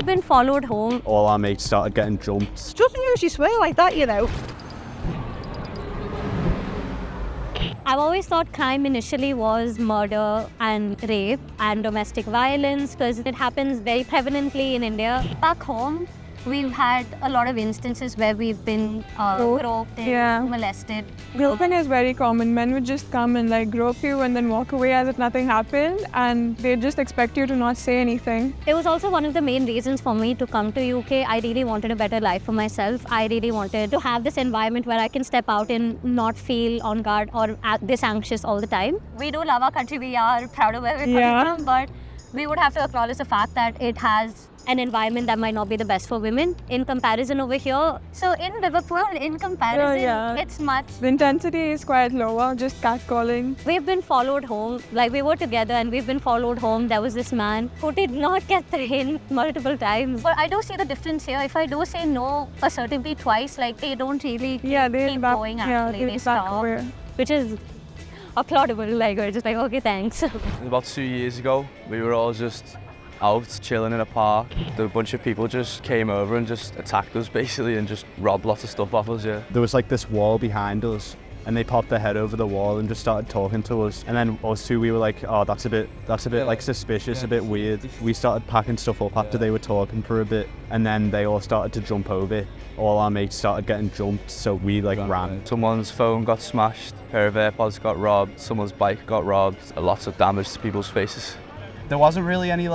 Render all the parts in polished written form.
been followed home. All our mates started getting jumped. Doesn't usually swear like that, you know. I've always thought crime initially was murder and rape and domestic violence because it happens very prevalently in India. Back home, we've had a lot of instances where we've been groped and molested. Groping is very common. Men would just come and like grope you and then walk away as if nothing happened, and they just expect you to not say anything. It was also one of the main reasons for me to come to UK. I really wanted a better life for myself. I really wanted to have this environment where I can step out and not feel on guard or this anxious all the time. We do love our country. We are proud of where we're coming from, but we would have to acknowledge the fact that it has an environment that might not be the best for women in comparison over here. So in Liverpool, in comparison, it's much. The intensity is quite lower, just catcalling. We've been followed home, like we were together and we've been followed home. There was this man who did not get the hint multiple times. But I do see the difference here. If I do say no assertively twice, like they don't really keep going actually, they stop, which is applaudable. Like we're just like, okay, thanks. About 2 years ago, we were all just out chilling in a park. A bunch of people just came over and just attacked us basically and just robbed lots of stuff off us, There was like this wall behind us and they popped their head over the wall and just started talking to us. And then us two, we were like, oh, that's a bit like suspicious, a bit weird. We started packing stuff up after they were talking for a bit, and then they all started to jump over. All our mates started getting jumped, so we like ran. Someone's phone got smashed, a pair of AirPods got robbed, someone's bike got robbed, lots of damage to people's faces. There wasn't really any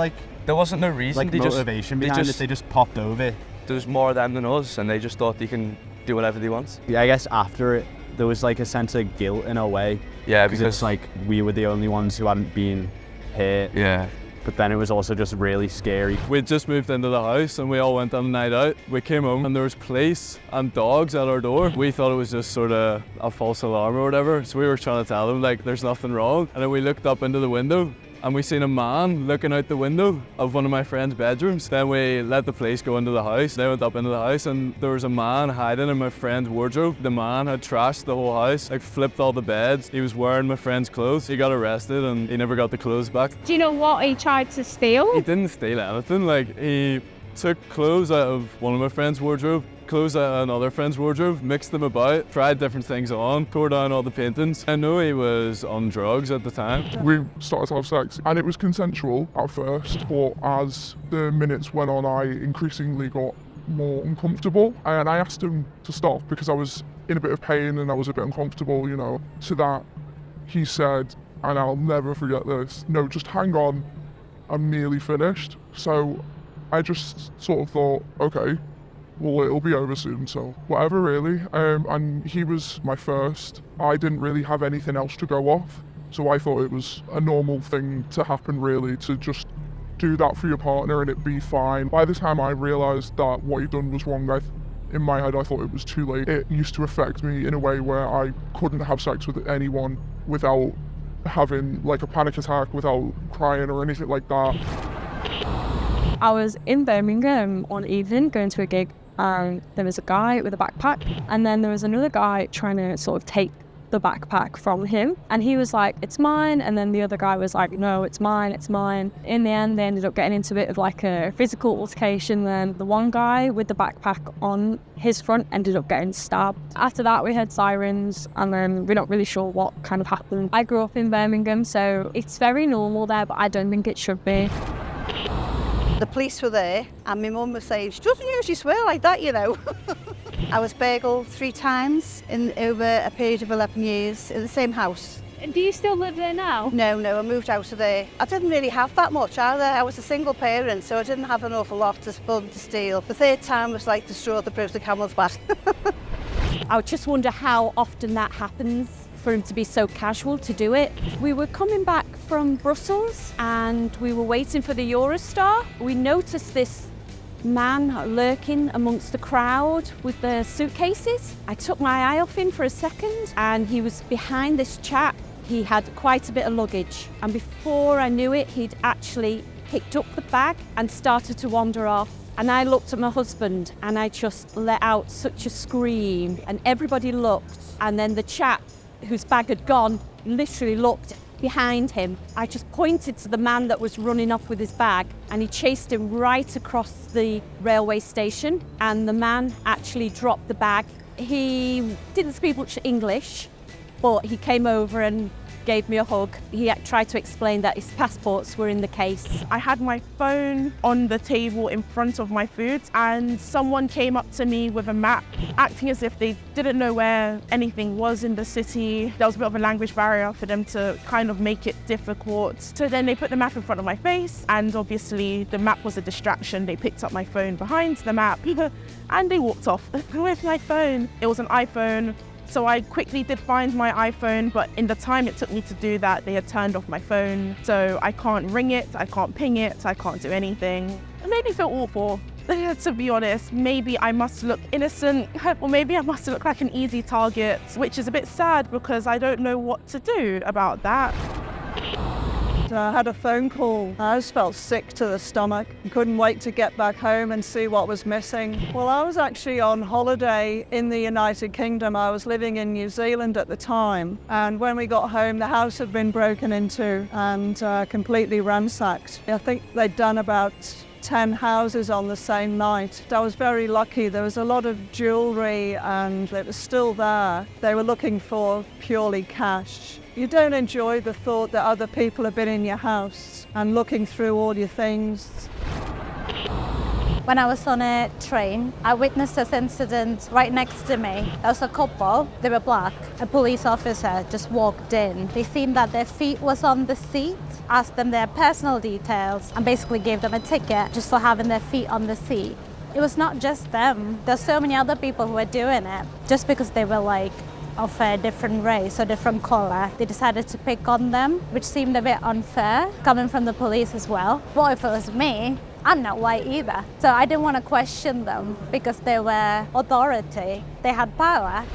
there wasn't no reason. Like motivation behind it, they just popped over. There was more of them than us and they just thought they can do whatever they want. Yeah, I guess after it, there was like a sense of guilt in a way. Yeah, because it's like we were the only ones who hadn't been hurt. Yeah. But then it was also just really scary. We'd just moved into the house and we all went on a night out. We came home and there was police and dogs at our door. We thought it was just sort of a false alarm or whatever. So we were trying to tell them like there's nothing wrong. And then we looked up into the window and we seen a man looking out the window of one of my friend's bedrooms. Then we let the police go into the house. They went up into the house and there was a man hiding in my friend's wardrobe. The man had trashed the whole house, like flipped all the beds. He was wearing my friend's clothes. He got arrested and he never got the clothes back. Do you know what he tried to steal? He didn't steal anything. Like he took clothes out of one of my friend's wardrobe, clothes out of another friend's wardrobe, mixed them about, tried different things on, tore down all the paintings. I know he was on drugs at the time. We started to have sex and it was consensual at first, but as the minutes went on, I increasingly got more uncomfortable and I asked him to stop because I was in a bit of pain and I was a bit uncomfortable, you know. To that, he said, and I'll never forget this, no, just hang on, I'm nearly finished. So I just sort of thought, okay, well, it'll be over soon, so whatever really. And he was my first. I didn't really have anything else to go off, so I thought it was a normal thing to happen really, to just do that for your partner and it'd be fine. By the time I realised that what he'd done was wrong, in my head I thought it was too late. It used to affect me in a way where I couldn't have sex with anyone without having like a panic attack, without crying or anything like that. I was in Birmingham one evening going to a gig and there was a guy with a backpack and then there was another guy trying to sort of take the backpack from him and he was like, it's mine, and then the other guy was like, no, it's mine, it's mine. In the end they ended up getting into a bit of like a physical altercation. Then the one guy with the backpack on his front ended up getting stabbed. After that we heard sirens and then we're not really sure what kind of happened. I grew up in Birmingham, so it's very normal there, but I don't think it should be. The police were there and my mum was saying, she doesn't usually swear like that, you know. I was burgled 3 times in over a period of 11 years in the same house. Do you still live there now? No, I moved out of there. I didn't really have that much either. I was a single parent, so I didn't have an awful lot to steal. The 3rd time was like the straw that broke the camel's back. I just wonder how often that happens for him to be so casual to do it. We were coming back from Brussels and we were waiting for the Eurostar. We noticed this man lurking amongst the crowd with the suitcases. I took my eye off him for a second and he was behind this chap. He had quite a bit of luggage and before I knew it, he'd actually picked up the bag and started to wander off. And I looked at my husband and I just let out such a scream and everybody looked, and then the chap whose bag had gone literally looked behind him. I just pointed to the man that was running off with his bag, and he chased him right across the railway station, and the man actually dropped the bag. He didn't speak much English, but he came over and gave me a hug. He tried to explain that his passports were in the case. I had my phone on the table in front of my food, and someone came up to me with a map, acting as if they didn't know where anything was in the city. There was a bit of a language barrier for them to kind of make it difficult. So then they put the map in front of my face, and obviously the map was a distraction. They picked up my phone behind the map and they walked off with my phone. It was an iPhone. So I quickly did find my iPhone, but in the time it took me to do that, they had turned off my phone. So I can't ring it, I can't ping it, I can't do anything. It made me feel awful, to be honest. Maybe I must look innocent, or maybe I must look like an easy target, which is a bit sad because I don't know what to do about that. I had a phone call. I just felt sick to the stomach and couldn't wait to get back home and see what was missing. Well, I was actually on holiday in the United Kingdom. I was living in New Zealand at the time. And when we got home, the house had been broken into and completely ransacked. I think they'd done about 10 houses on the same night. I was very lucky. There was a lot of jewellery and it was still there. They were looking for purely cash. You don't enjoy the thought that other people have been in your house and looking through all your things. When I was on a train, I witnessed this incident right next to me. There was a couple, they were black. A police officer just walked in. They seen that their feet was on the seat, asked them their personal details, and basically gave them a ticket just for having their feet on the seat. It was not just them. There's so many other people who were doing it. Just because they were like of a different race or different colour, they decided to pick on them, which seemed a bit unfair, coming from the police as well. But if it was me, I'm not white either. So I didn't want to question them because they were authority. They had power.